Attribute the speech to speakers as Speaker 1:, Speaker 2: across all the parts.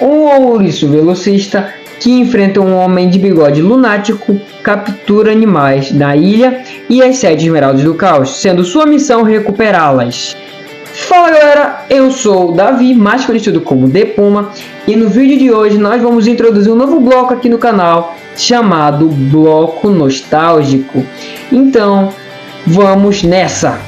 Speaker 1: Um ouriço velocista que enfrenta um homem de bigode lunático, captura animais na ilha e as 7 esmeraldas do caos, sendo sua missão recuperá-las. Fala galera, eu sou o Davi, mais conhecido como The Puma, e no vídeo de hoje nós vamos introduzir um novo bloco aqui no canal, chamado Bloco Nostálgico. Então, vamos nessa!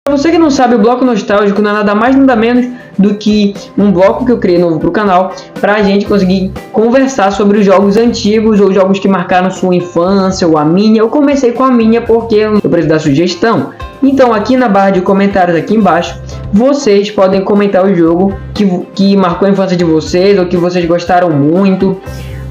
Speaker 1: Para você que não sabe, o Bloco Nostálgico não é nada mais nada menos do que um bloco que eu criei novo para o canal, para a gente conseguir conversar sobre os jogos antigos ou jogos que marcaram sua infância ou a minha. Eu comecei com a minha porque eu preciso da sugestão. Então aqui na barra de comentários aqui embaixo, vocês podem comentar o jogo que marcou a infância de vocês, ou que vocês gostaram muito,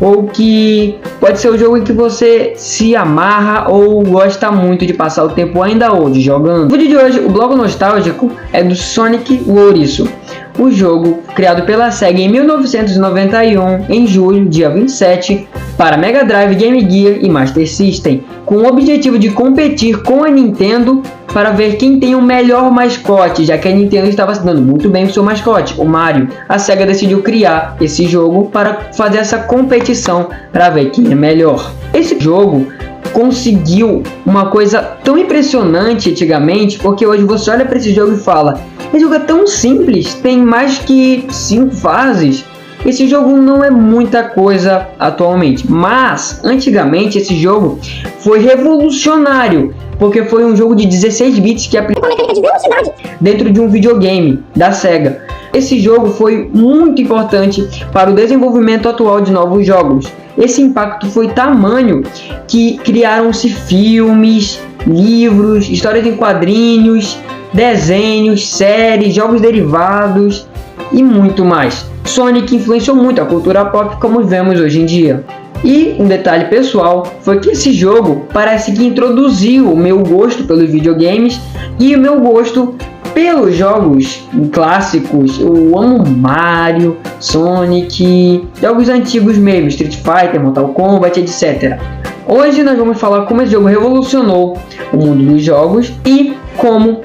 Speaker 1: ou que pode ser o jogo em que você se amarra ou gosta muito de passar o tempo ainda hoje jogando. No vídeo de hoje, o bloco nostálgico é do Sonic o Ouriço, o jogo criado pela SEGA em 1991, em julho, dia 27, para Mega Drive, Game Gear e Master System, com o objetivo de competir com a Nintendo para ver quem tem o melhor mascote, já que a Nintendo estava se dando muito bem com seu mascote, o Mario. A SEGA decidiu criar esse jogo para fazer essa competição para ver quem é melhor. Esse jogo conseguiu uma coisa tão impressionante antigamente, porque hoje você olha para esse jogo e fala: esse jogo é tão simples, tem mais que 5 fases. Esse jogo não é muita coisa atualmente, mas antigamente esse jogo foi revolucionário, porque foi um jogo de 16 bits que aplicou a mecânica de velocidade dentro de um videogame da SEGA. Esse jogo foi muito importante para o desenvolvimento atual de novos jogos. Esse impacto foi tamanho que criaram-se filmes, livros, histórias em quadrinhos, desenhos, séries, jogos derivados e muito mais. Sonic influenciou muito a cultura pop como vemos hoje em dia. E um detalhe pessoal foi que esse jogo parece que introduziu o meu gosto pelos videogames e o meu gosto pelos jogos clássicos. Eu amo Mario, Sonic, jogos antigos mesmo, Street Fighter, Mortal Kombat, etc. Hoje nós vamos falar como esse jogo revolucionou o mundo dos jogos e como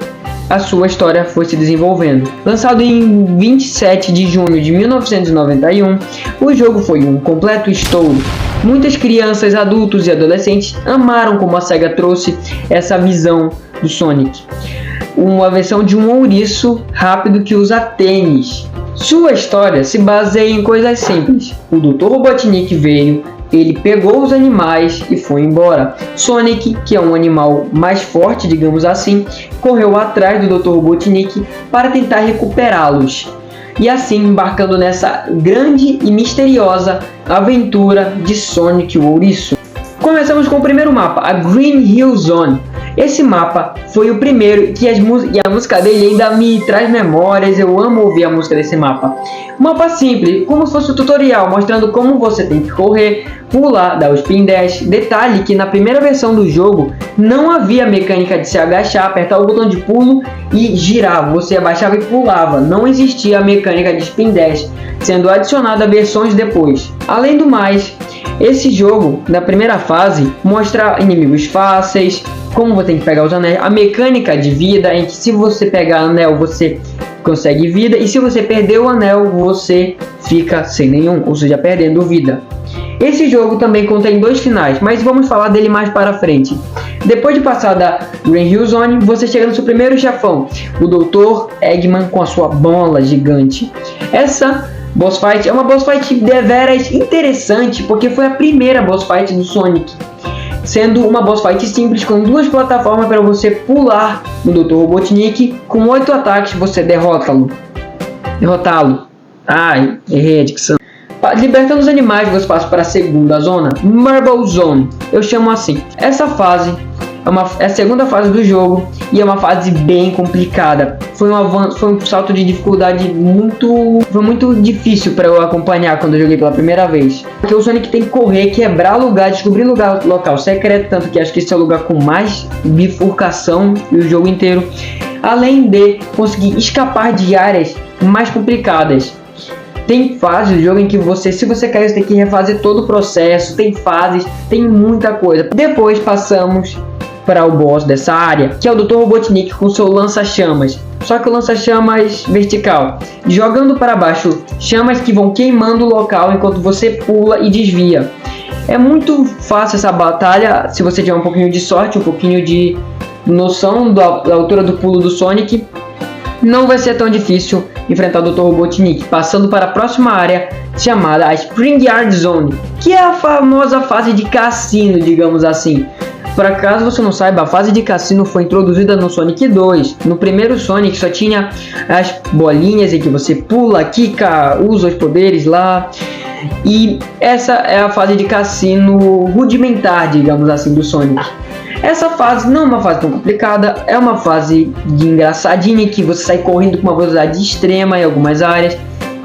Speaker 1: a sua história foi se desenvolvendo. Lançado em 27 de junho de 1991, o jogo foi um completo estouro. Muitas crianças, adultos e adolescentes amaram como a SEGA trouxe essa visão do Sonic. Uma versão de um ouriço rápido que usa tênis. Sua história se baseia em coisas simples. O Dr. Robotnik veio, ele pegou os animais e foi embora. Sonic, que é um animal mais forte, digamos assim, correu atrás do Dr. Robotnik para tentar recuperá-los. E assim embarcando nessa grande e misteriosa aventura de Sonic o Ouriço. Começamos com o primeiro mapa, a Green Hill Zone. Esse mapa foi o primeiro e a música dele ainda me traz memórias. Eu amo ouvir a música desse mapa. Um mapa simples, como se fosse um tutorial, mostrando como você tem que correr, pular, dar o spin dash. Detalhe que na primeira versão do jogo não havia mecânica de se agachar, apertar o botão de pulo e girar. Você abaixava e pulava. Não existia a mecânica de spin dash, sendo adicionada versões depois. Além do mais, esse jogo, na primeira fase, mostra inimigos fáceis, como você tem que pegar os anéis, a mecânica de vida, em que se você pegar anel, você consegue vida, e se você perder o anel, você fica sem nenhum, ou seja, perdendo vida. Esse jogo também contém 2 finais, mas vamos falar dele mais para frente. Depois de passar da Green Hill Zone, você chega no seu primeiro chefão, o Dr. Eggman com a sua bola gigante. Essa boss fight é uma boss fight deveras interessante, porque foi a primeira boss fight do Sonic, sendo uma boss fight simples com 2 plataformas para você pular no Dr. Robotnik. Com 8 ataques você derrotá-lo. Ai, errei a dicção. Libertando os animais, você passa para a segunda zona, Marble Zone, eu chamo assim. Essa fase é a segunda fase do jogo e é uma fase bem complicada. Foi um salto de dificuldade muito difícil para eu acompanhar quando eu joguei pela primeira vez. Porque o Sonic tem que correr, quebrar lugar, descobrir local secreto, tanto que acho que esse é o lugar com mais bifurcação do jogo inteiro. Além de conseguir escapar de áreas mais complicadas. Tem fases do jogo em que se você cair, você tem que refazer todo o processo. Tem fases, tem muita coisa. Depois passamos para o boss dessa área, que é o Dr. Robotnik com seu lança-chamas. Só que o lança-chamas vertical, jogando para baixo chamas que vão queimando o local enquanto você pula e desvia. É muito fácil essa batalha se você tiver um pouquinho de sorte, um pouquinho de noção da altura do pulo do Sonic. Não vai ser tão difícil enfrentar o Dr. Robotnik, passando para a próxima área chamada a Spring Yard Zone, que é a famosa fase de cassino, digamos assim. Por acaso você não saiba, a fase de cassino foi introduzida no Sonic 2. No primeiro Sonic só tinha as bolinhas em que você pula, quica, usa os poderes lá. E essa é a fase de cassino rudimentar, digamos assim, do Sonic. Essa fase não é uma fase tão complicada, é uma fase de engraçadinha que você sai correndo com uma velocidade extrema em algumas áreas.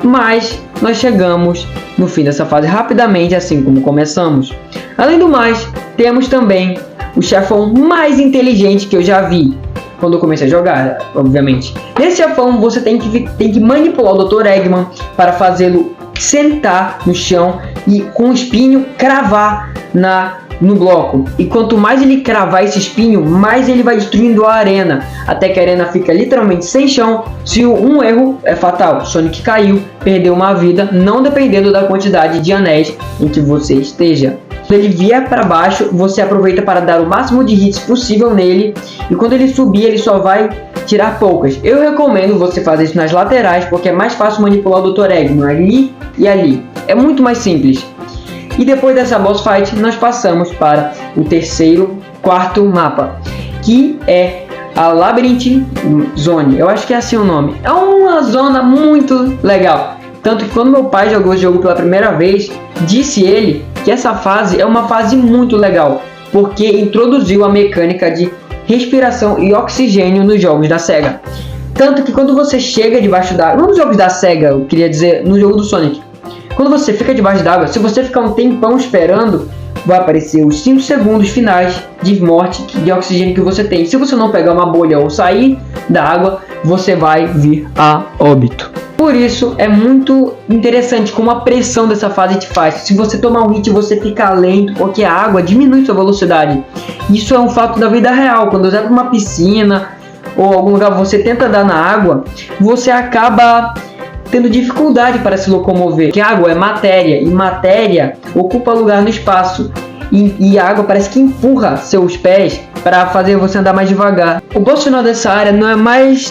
Speaker 1: Mas nós chegamos no fim dessa fase rapidamente, assim como começamos. Além do mais, temos também o chefão mais inteligente que eu já vi quando eu comecei a jogar, obviamente. Nesse chefão você tem que manipular o Dr. Eggman para fazê-lo sentar no chão e com o espinho cravar no bloco. E quanto mais ele cravar esse espinho, mais ele vai destruindo a arena, até que a arena fica literalmente sem chão. Se um erro é fatal, Sonic caiu, perdeu uma vida, não dependendo da quantidade de anéis em que você esteja. Quando ele vier para baixo, você aproveita para dar o máximo de hits possível nele, e quando ele subir, ele só vai tirar poucas. Eu recomendo você fazer isso nas laterais, porque é mais fácil manipular o Dr. Eggman ali e ali. É muito mais simples. E depois dessa boss fight, nós passamos para o quarto mapa, que é a Labyrinth Zone. Eu acho que é assim o nome. É uma zona muito legal. Tanto que quando meu pai jogou esse jogo pela primeira vez, disse ele que essa fase é uma fase muito legal, porque introduziu a mecânica de respiração e oxigênio nos jogos da SEGA. Tanto que quando você chega debaixo d'água, não nos jogos da SEGA, eu queria dizer, no jogo do Sonic, quando você fica debaixo d'água, se você ficar um tempão esperando, vai aparecer os 5 segundos finais de morte de oxigênio que você tem. Se você não pegar uma bolha ou sair da água, você vai vir a óbito. Por isso é muito interessante como a pressão dessa fase te faz. Se você tomar um hit, você fica lento, porque a água diminui sua velocidade. Isso é um fato da vida real. Quando você vai para uma piscina ou algum lugar você tenta andar na água, você acaba tendo dificuldade para se locomover. Porque a água é matéria, e matéria ocupa lugar no espaço. E a água parece que empurra seus pés para fazer você andar mais devagar. O boss final dessa área não é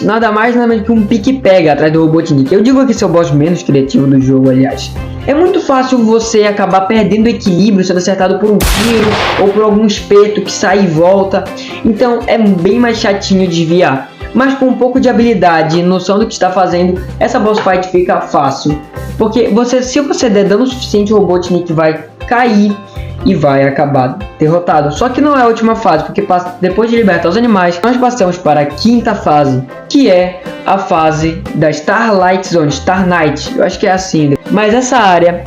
Speaker 1: nada mais que um pique-pega atrás do Robotnik. Eu digo que esse é o boss menos criativo do jogo, aliás. É muito fácil você acabar perdendo o equilíbrio, sendo acertado por um tiro ou por algum espeto que sai e volta. Então é bem mais chatinho desviar. Mas com um pouco de habilidade e noção do que está fazendo, essa boss fight fica fácil. Porque se você der dano suficiente, o Robotnik vai cair e vai acabar derrotado. Só que não é a última fase, porque depois de libertar os animais, nós passamos para a quinta fase, que é a fase da Starlight Zone, Star Night, eu acho que é assim. Mas essa área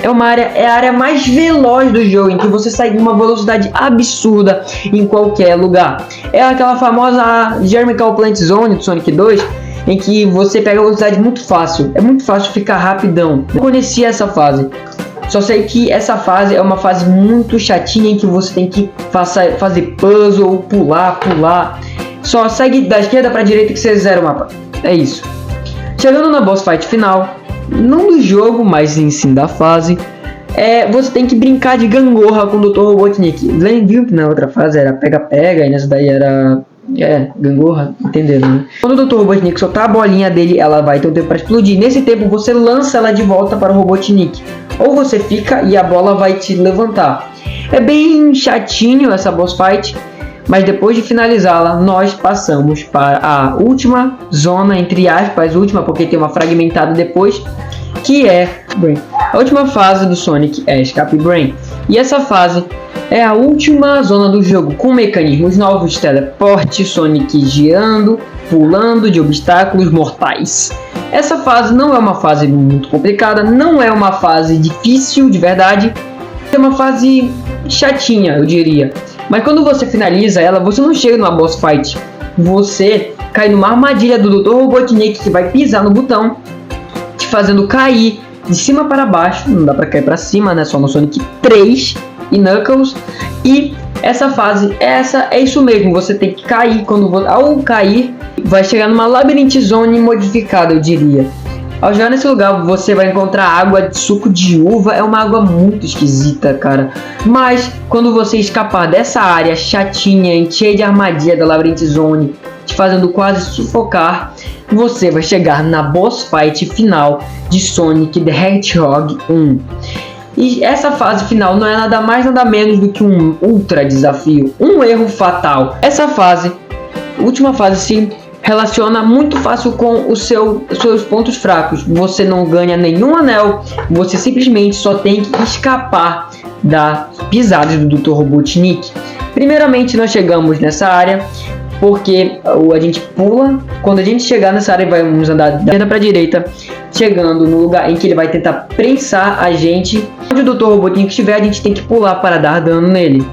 Speaker 1: é a área mais veloz do jogo, em que você sai com uma velocidade absurda em qualquer lugar. É aquela famosa Jermical Plant Zone do Sonic 2, em que você pega a velocidade muito fácil. É muito fácil ficar rapidão. Eu conhecia essa fase. Só sei que essa fase é uma fase muito chatinha, em que você tem que fazer puzzle, pular. Só segue da esquerda para a direita que você zera o mapa. É isso. Chegando na boss fight final, não do jogo, mas em sim da fase, você tem que brincar de gangorra com o Dr. Robotnik. Viu que na outra fase era pega-pega e nessa daí era gangorra, entenderam, né? Quando o Dr. Robotnik soltar a bolinha dele, ela vai ter um tempo para explodir. Nesse tempo você lança ela de volta para o Robotnik. Ou você fica e a bola vai te levantar. É bem chatinho essa boss fight, mas depois de finalizá-la, nós passamos para a última zona, entre aspas, última, porque tem uma fragmentada depois, que é Brain. A última fase do Sonic é Escape Brain. E essa fase é a última zona do jogo, com mecanismos novos, teleporte, Sonic girando, pulando de obstáculos mortais. Essa fase não é uma fase muito complicada, não é uma fase difícil de verdade, é uma fase chatinha, eu diria. Mas quando você finaliza ela, você não chega numa boss fight, você cai numa armadilha do Dr. Robotnik, que vai pisar no botão, te fazendo cair de cima para baixo, não dá para cair para cima, né? Só no Sonic 3 e Knuckles. E essa fase, é isso mesmo, você tem que cair. Ao cair, vai chegar numa Labyrinth Zone modificada, eu diria. Ao chegar nesse lugar, você vai encontrar água de suco de uva. É uma água muito esquisita, cara. Mas quando você escapar dessa área chatinha, cheia de armadilha da Labyrinth Zone, te fazendo quase sufocar, você vai chegar na boss fight final de Sonic the Hedgehog 1. E essa fase final não é nada mais nada menos do que um ultra desafio, um erro fatal. Essa fase, última fase, se relaciona muito fácil com os seus pontos fracos. Você não ganha nenhum anel, você simplesmente só tem que escapar das pisadas do Dr. Robotnik. Primeiramente, nós chegamos nessa área porque a gente pula. Quando a gente chegar nessa área, vamos andar da esquerda para a direita, chegando no lugar em que ele vai tentar prensar a gente. Onde o Dr. Robotnik estiver, a gente tem que pular para dar dano nele.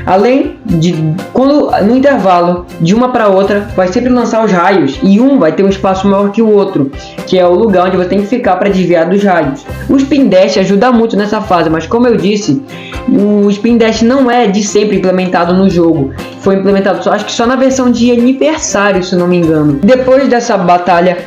Speaker 1: Além de, no intervalo de uma para outra, vai sempre lançar os raios, e um vai ter um espaço maior que o outro, que é o lugar onde você tem que ficar para desviar dos raios. O Spin Dash ajuda muito nessa fase, mas como eu disse, o Spin Dash não é de sempre implementado no jogo. Foi implementado acho que só na versão de aniversário, se não me engano. Depois dessa batalha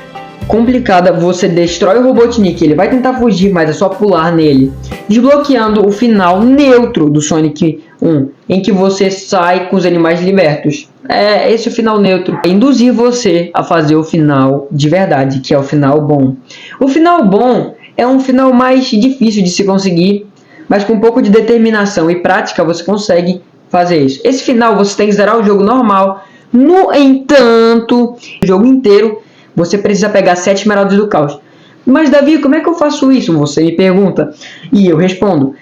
Speaker 1: complicada, você destrói o Robotnik. Ele vai tentar fugir, mas é só pular nele, desbloqueando o final neutro do Sonic 1, em que você sai com os animais libertos. É esse o final neutro, é induzir você a fazer o final de verdade, que é o final bom. O final bom é um final mais difícil de se conseguir, mas com um pouco de determinação e prática você consegue fazer isso. Esse final você tem que zerar o jogo normal. No entanto, o jogo inteiro você precisa pegar 7 esmeraldas do caos. Mas Davi, como é que eu faço isso? Você me pergunta. E eu respondo.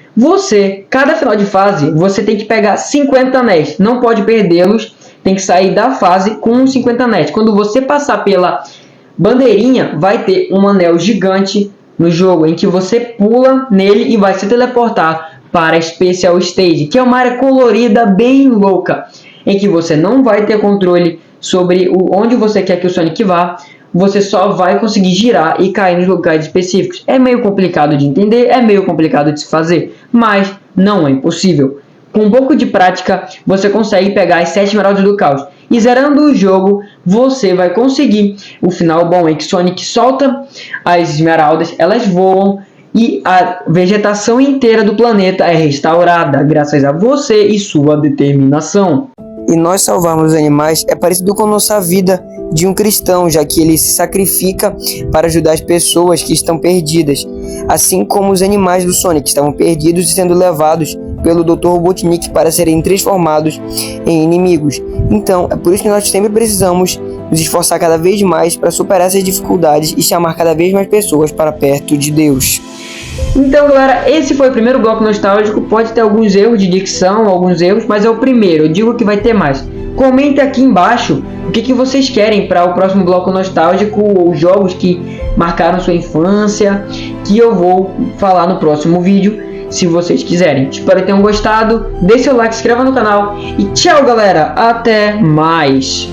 Speaker 1: Cada final de fase, você tem que pegar 50 anéis. Não pode perdê-los. Tem que sair da fase com 50 anéis. Quando você passar pela bandeirinha, vai ter um anel gigante no jogo, em que você pula nele e vai se teleportar para a Special Stage, que é uma área colorida bem louca, em que você não vai ter controle sobre onde você quer que o Sonic vá. Você só vai conseguir girar e cair nos lugares específicos. É meio complicado de entender, é meio complicado de se fazer, mas não é impossível. Com um pouco de prática, você consegue pegar as 7 esmeraldas do caos. E zerando o jogo, você vai conseguir o final bom, em que Sonic solta as esmeraldas, elas voam e a vegetação inteira do planeta é restaurada, graças a você e sua determinação.
Speaker 2: E nós salvarmos os animais é parecido com nossa vida de um cristão, já que ele se sacrifica para ajudar as pessoas que estão perdidas, assim como os animais do Sonic estavam perdidos e sendo levados pelo Dr. Robotnik para serem transformados em inimigos. Então, é por isso que nós sempre precisamos nos esforçar cada vez mais para superar essas dificuldades e chamar cada vez mais pessoas para perto de Deus.
Speaker 1: Então, galera, esse foi o primeiro bloco nostálgico. Pode ter alguns erros de dicção, alguns erros, mas é o primeiro. Eu digo que vai ter mais. Comente aqui embaixo o que vocês querem para o próximo bloco nostálgico, ou jogos que marcaram sua infância, que eu vou falar no próximo vídeo, se vocês quiserem. Espero que tenham gostado. Deixe seu like, se inscreva no canal e tchau, galera. Até mais.